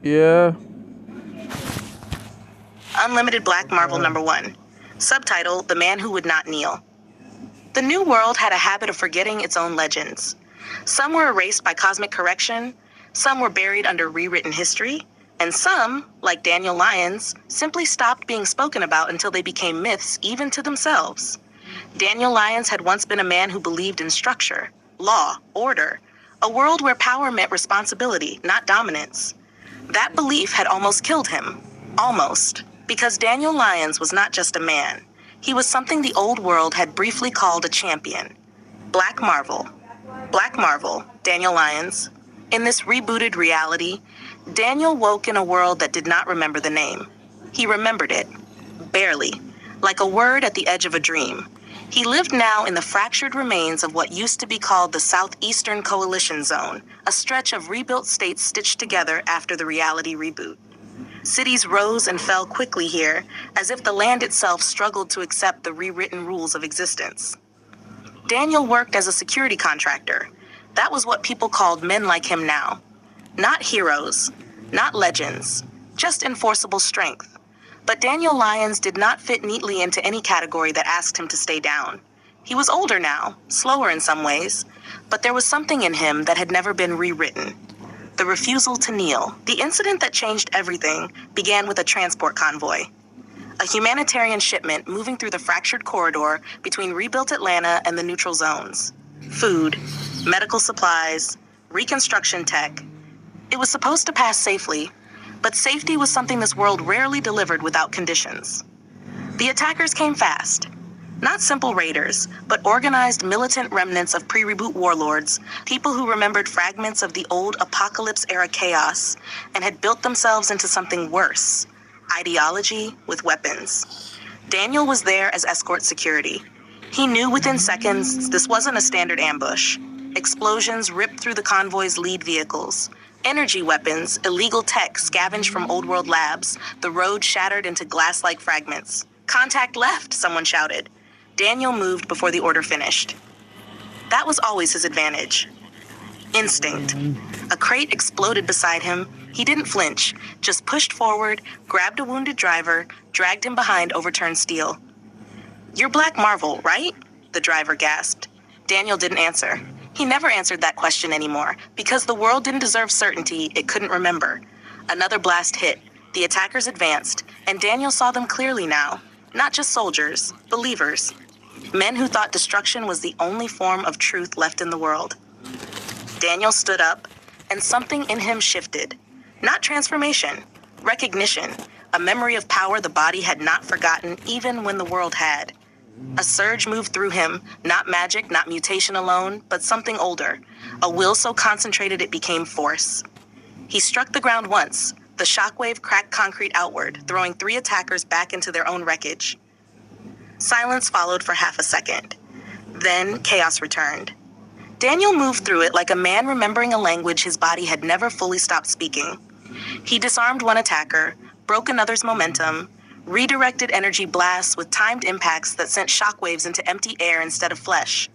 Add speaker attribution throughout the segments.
Speaker 1: Yeah.
Speaker 2: Unlimited Black Marvel #1. Subtitle, The Man Who Would Not Kneel. The New World had a habit of forgetting its own legends. Some were erased by cosmic correction, some were buried under rewritten history, and some, like Daniel Lyons, simply stopped being spoken about until they became myths even to themselves. Daniel Lyons had once been a man who believed in structure, law, order, a world where power meant responsibility, not dominance. That belief had almost killed him. Almost. Because Daniel Lyons was not just a man. He was something the old world had briefly called a champion. Black Marvel. Black Marvel, Daniel Lyons. In this rebooted reality, Daniel woke in a world that did not remember the name. He remembered it. Barely. Like a word at the edge of a dream. He lived now in the fractured remains of what used to be called the Southeastern Coalition Zone, a stretch of rebuilt states stitched together after the reality reboot. Cities rose and fell quickly here, as if the land itself struggled to accept the rewritten rules of existence. Daniel worked as a security contractor. That was what people called men like him now. Not heroes, not legends, just enforceable strength. But Daniel Lyons did not fit neatly into any category that asked him to stay down. He was older now, slower in some ways, but there was something in him that had never been rewritten. The refusal to kneel. The incident that changed everything began with a transport convoy. A humanitarian shipment moving through the fractured corridor between rebuilt Atlanta and the neutral zones. Food, medical supplies, reconstruction tech. It was supposed to pass safely, but safety was something this world rarely delivered without conditions. The attackers came fast. Not simple raiders, but organized militant remnants of pre-reboot warlords, people who remembered fragments of the old apocalypse-era chaos and had built themselves into something worse, ideology with weapons. Daniel was there as escort security. He knew within seconds this wasn't a standard ambush. Explosions ripped through the convoy's lead vehicles. Energy weapons, illegal tech scavenged from old world labs, the road shattered into glass-like fragments. Contact left, someone shouted. Daniel moved before the order finished. That was always his advantage. Instinct. A crate exploded beside him. He didn't flinch, just pushed forward, grabbed a wounded driver, dragged him behind overturned steel. "You're Black Marvel, right?" the driver gasped. Daniel didn't answer. He never answered that question anymore, because the world didn't deserve certainty it couldn't remember. Another blast hit. The attackers advanced, and Daniel saw them clearly now. Not just soldiers, believers. Men who thought destruction was the only form of truth left in the world. Daniel stood up, and something in him shifted. Not transformation, recognition, a memory of power the body had not forgotten even when the world had. A surge moved through him, not magic, not mutation alone, but something older, a will so concentrated it became force. He struck the ground once. The shockwave cracked concrete outward, throwing 3 attackers back into their own wreckage. Silence followed for half a second. Then chaos returned. Daniel moved through it like a man remembering a language his body had never fully stopped speaking. He disarmed one attacker, broke another's momentum, redirected energy blasts with timed impacts that sent shockwaves into empty air instead of flesh.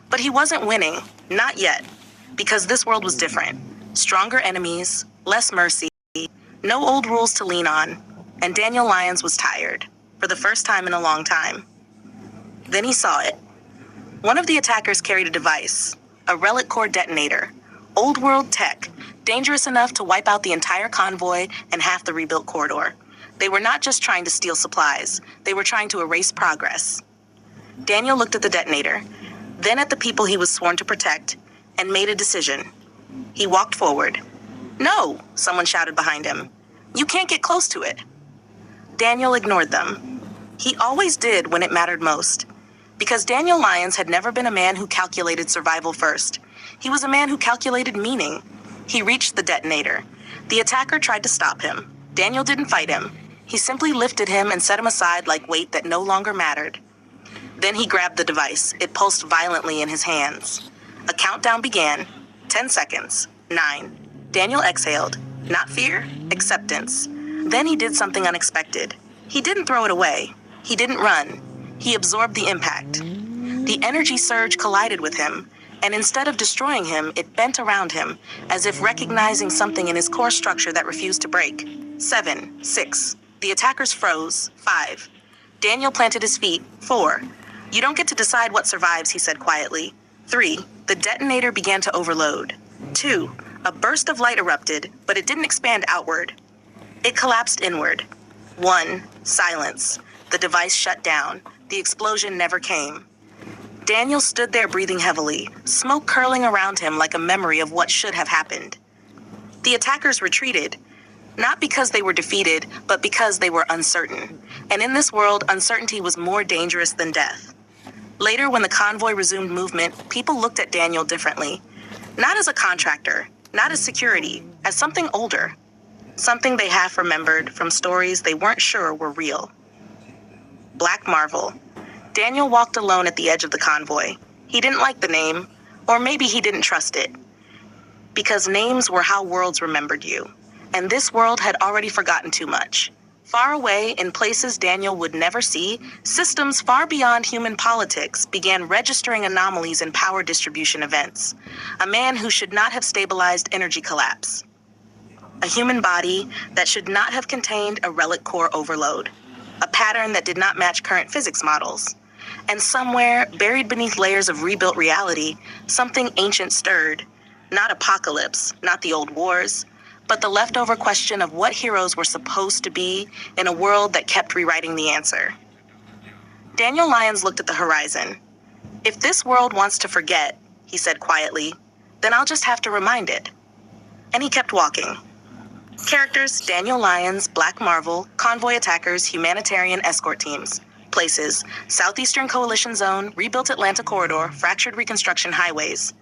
Speaker 2: But he wasn't winning, not yet, because this world was different. Stronger enemies, less mercy, no old rules to lean on, and Daniel Lyons was tired, for the first time in a long time. Then he saw it. One of the attackers carried a device, a relic core detonator, old world tech, dangerous enough to wipe out the entire convoy and half the rebuilt corridor. They were not just trying to steal supplies, they were trying to erase progress. Daniel looked at the detonator, then at the people he was sworn to protect, and made a decision. He walked forward. "No," someone shouted behind him. "You can't get close to it." Daniel ignored them. He always did when it mattered most. Because Daniel Lyons had never been a man who calculated survival first. He was a man who calculated meaning. He reached the detonator. The attacker tried to stop him. Daniel didn't fight him. He simply lifted him and set him aside like weight that no longer mattered. Then he grabbed the device. It pulsed violently in his hands. A countdown began. 10 seconds. 9. Daniel exhaled. Not fear, acceptance. Then he did something unexpected. He didn't throw it away. He didn't run. He absorbed the impact. The energy surge collided with him. And instead of destroying him, it bent around him, as if recognizing something in his core structure that refused to break. 7, 6. The attackers froze. 5. Daniel planted his feet. 4. You don't get to decide what survives, he said quietly. 3. The detonator began to overload. 2. A burst of light erupted, but it didn't expand outward. It collapsed inward. 1. Silence. The device shut down. The explosion never came. Daniel stood there breathing heavily, smoke curling around him like a memory of what should have happened. The attackers retreated, not because they were defeated, but because they were uncertain. And in this world, uncertainty was more dangerous than death. Later, when the convoy resumed movement, people looked at Daniel differently. Not as a contractor, not as security, as something older. Something they half remembered from stories they weren't sure were real. Black Marvel. Daniel walked alone at the edge of the convoy. He didn't like the name, or maybe he didn't trust it. Because names were how worlds remembered you. And this world had already forgotten too much. Far away, in places Daniel would never see, systems far beyond human politics began registering anomalies in power distribution events. A man who should not have stabilized energy collapse. A human body that should not have contained a relic core overload. A pattern that did not match current physics models. And somewhere, buried beneath layers of rebuilt reality, something ancient stirred. Not apocalypse, not the old wars, but the leftover question of what heroes were supposed to be in a world that kept rewriting the answer. Daniel Lyons looked at the horizon. If this world wants to forget, he said quietly, then I'll just have to remind it. And he kept walking. Characters: Daniel Lyons, Black Marvel, convoy attackers, humanitarian escort teams. Places: Southeastern Coalition Zone, Rebuilt Atlanta Corridor, Fractured Reconstruction Highways.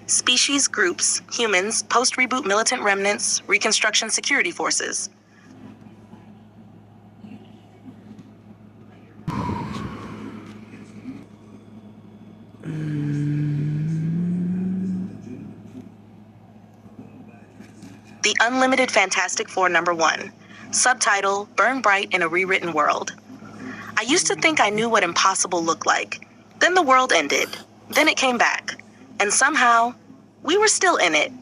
Speaker 2: Species: groups, humans, post-reboot militant remnants, Reconstruction Security Forces. The Unlimited Fantastic Four #1. Subtitle: Burn Bright in a Rewritten World. I used to think I knew what impossible looked like. Then the world ended. Then it came back. And somehow, we were still in it.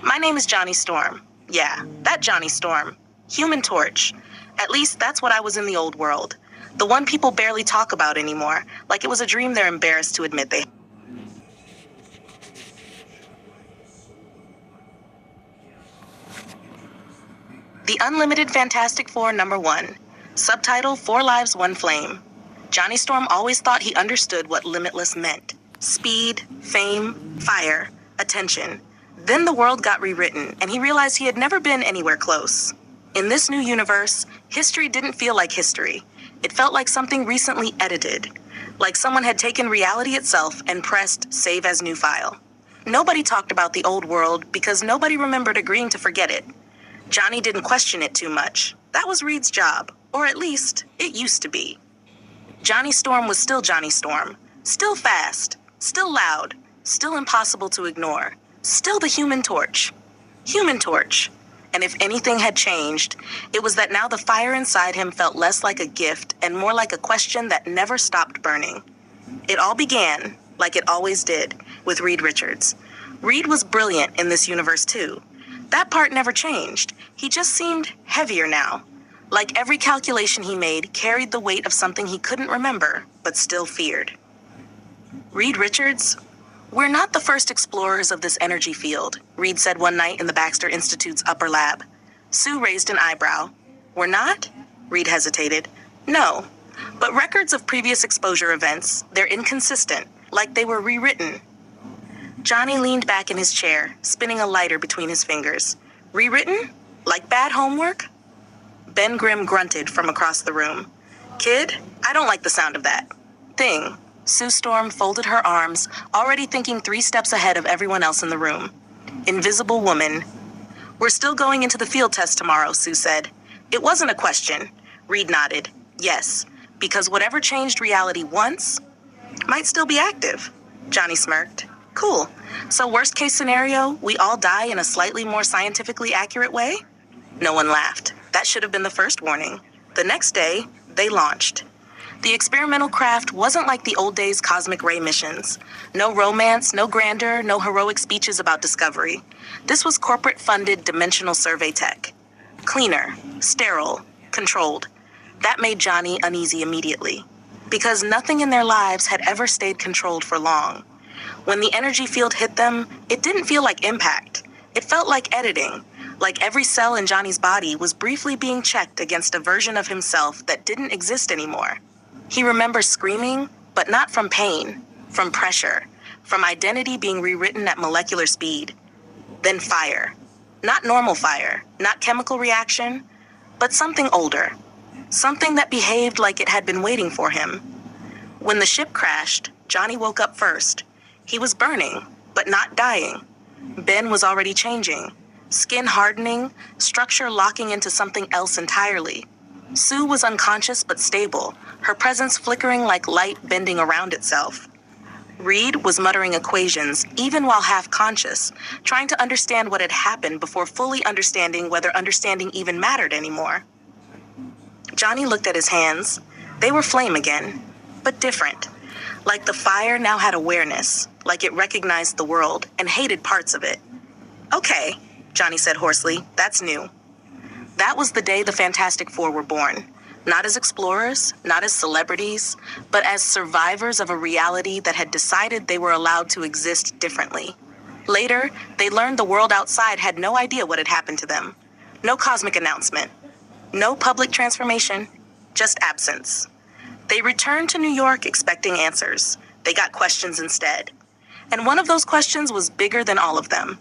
Speaker 2: My name is Johnny Storm. Yeah, that Johnny Storm. Human Torch. At least that's what I was in the old world. The one people barely talk about anymore, like it was a dream they're embarrassed to admit they. The Unlimited Fantastic Four #1. Subtitle: Four Lives, One Flame. Johnny Storm always thought he understood what limitless meant. Speed, fame, fire, attention. Then the world got rewritten, and he realized he had never been anywhere close. In this new universe, history didn't feel like history. It felt like something recently edited. Like someone had taken reality itself and pressed Save as New File. Nobody talked about the old world because nobody remembered agreeing to forget it. Johnny didn't question it too much. That was Reed's job, or at least, it used to be. Johnny Storm was still Johnny Storm. Still fast, still loud, still impossible to ignore. Still the Human Torch. Human Torch. And if anything had changed, it was that now the fire inside him felt less like a gift and more like a question that never stopped burning. It all began, like it always did, with Reed Richards. Reed was brilliant in this universe too. That part never changed. He just seemed heavier now. Like every calculation he made carried the weight of something he couldn't remember, but still feared. Reed Richards? We're not the first explorers of this energy field, Reed said one night in the Baxter Institute's upper lab. Sue raised an eyebrow. We're not? Reed hesitated. No. But records of previous exposure events, they're inconsistent, like they were rewritten. Johnny leaned back in his chair, spinning a lighter between his fingers. Rewritten? Like bad homework? Ben Grimm grunted from across the room. Kid, I don't like the sound of that. Thing. Sue Storm folded her arms, already thinking 3 steps ahead of everyone else in the room. Invisible woman. We're still going into the field test tomorrow, Sue said. It wasn't a question. Reed nodded. Yes, because whatever changed reality once might still be active. Johnny smirked. Cool. So worst case scenario, we all die in a slightly more scientifically accurate way? No one laughed. That should have been the first warning. The next day, they launched. The experimental craft wasn't like the old days cosmic ray missions. No romance, no grandeur, no heroic speeches about discovery. This was corporate-funded dimensional survey tech. Cleaner, sterile, controlled. That made Johnny uneasy immediately, because nothing in their lives had ever stayed controlled for long. When the energy field hit them, it didn't feel like impact. It felt like editing, like every cell in Johnny's body was briefly being checked against a version of himself that didn't exist anymore. He remembers screaming, but not from pain, from pressure, from identity being rewritten at molecular speed. Then fire. Not normal fire, not chemical reaction, but something older. Something that behaved like it had been waiting for him. When the ship crashed, Johnny woke up first. He was burning, but not dying. Ben was already changing. Skin hardening, structure locking into something else entirely. Sue was unconscious but stable, her presence flickering like light bending around itself. Reed was muttering equations, even while half-conscious, trying to understand what had happened before fully understanding whether understanding even mattered anymore. Johnny looked at his hands. They were flame again, but different. Like the fire now had awareness, like it recognized the world and hated parts of it. "Okay," Johnny said hoarsely, "that's new." That was the day the Fantastic Four were born. Not as explorers, not as celebrities, but as survivors of a reality that had decided they were allowed to exist differently. Later, they learned the world outside had no idea what had happened to them. No cosmic announcement. No public transformation. Just absence. They returned to New York expecting answers. They got questions instead. And one of those questions was bigger than all of them.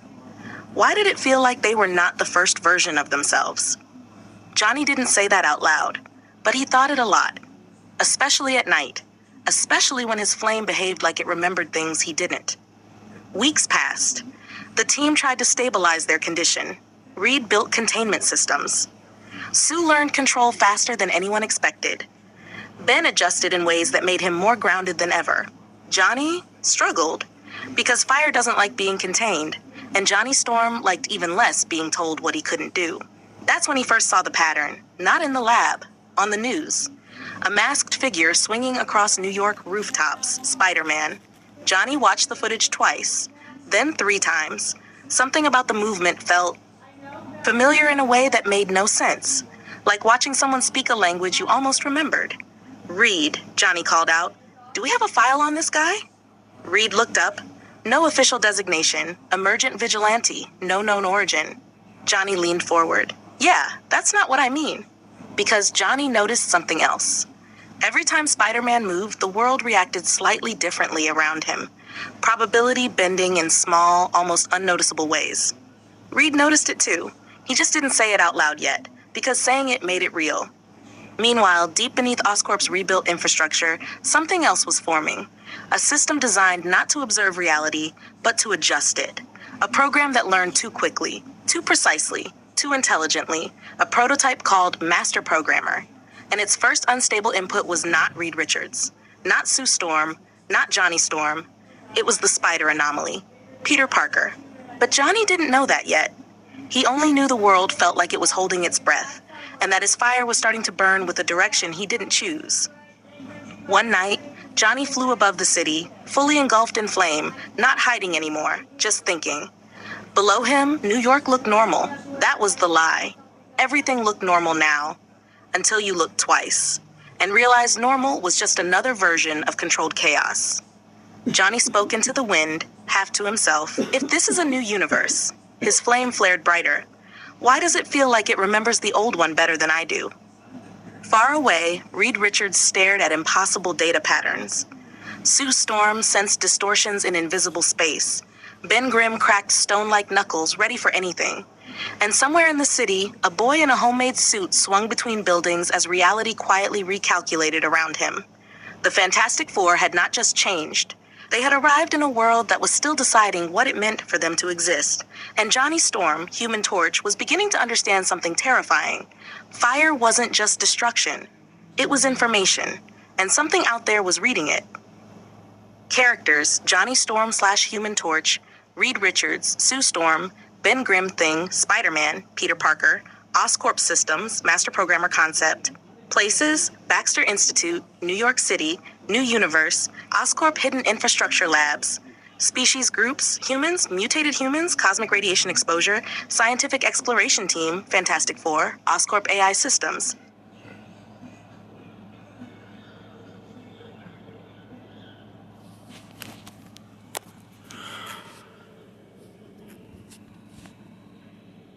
Speaker 2: Why did it feel like they were not the first version of themselves? Johnny didn't say that out loud, but he thought it a lot, especially at night, especially when his flame behaved like it remembered things he didn't. Weeks passed. The team tried to stabilize their condition. Reed built containment systems. Sue learned control faster than anyone expected. Ben adjusted in ways that made him more grounded than ever. Johnny struggled, because fire doesn't like being contained, and Johnny Storm liked even less being told what he couldn't do. That's when he first saw the pattern, not in the lab, on the news. A masked figure swinging across New York rooftops, Spider-Man. Johnny watched the footage twice, then 3 times. Something about the movement felt familiar in a way that made no sense, like watching someone speak a language you almost remembered. "Reed," Johnny called out. "Do we have a file on this guy?" Reed looked up. No official designation, emergent vigilante, no known origin. Johnny leaned forward. "Yeah, that's not what I mean." Because Johnny noticed something else. Every time Spider-Man moved, the world reacted slightly differently around him. Probability bending in small, almost unnoticeable ways. Reed noticed it too. He just didn't say it out loud yet, because saying it made it real. Meanwhile, deep beneath Oscorp's rebuilt infrastructure, something else was forming. A system designed not to observe reality, but to adjust it. A program that learned too quickly, too precisely, too intelligently. A prototype called Master Programmer. And its first unstable input was not Reed Richards, not Sue Storm, not Johnny Storm. It was the Spider Anomaly, Peter Parker. But Johnny didn't know that yet. He only knew the world felt like it was holding its breath, and that his fire was starting to burn with a direction he didn't choose. One night, Johnny flew above the city, fully engulfed in flame, not hiding anymore, just thinking. Below him, New York looked normal. That was the lie. Everything looked normal now, until you looked twice, and realized normal was just another version of controlled chaos. Johnny spoke into the wind, half to himself. If this is a new universe, his flame flared brighter. Why does it feel like it remembers the old one better than I do? Far away, Reed Richards stared at impossible data patterns. Sue Storm sensed distortions in invisible space. Ben Grimm cracked stone-like knuckles, ready for anything. And somewhere in the city, a boy in a homemade suit swung between buildings as reality quietly recalculated around him. The Fantastic Four had not just changed. They had arrived in a world that was still deciding what it meant for them to exist. And Johnny Storm, Human Torch, was beginning to understand something terrifying. Fire wasn't just destruction. It was information. And something out there was reading it. Characters: Johnny Storm / Human Torch, Reed Richards, Sue Storm, Ben Grimm Thing, Spider-Man, Peter Parker, Oscorp Systems, Master Programmer Concept. Places: Baxter Institute, New York City, New Universe, Oscorp Hidden Infrastructure Labs. Species groups: humans, mutated humans, cosmic radiation exposure, scientific exploration team, Fantastic Four, Oscorp AI Systems.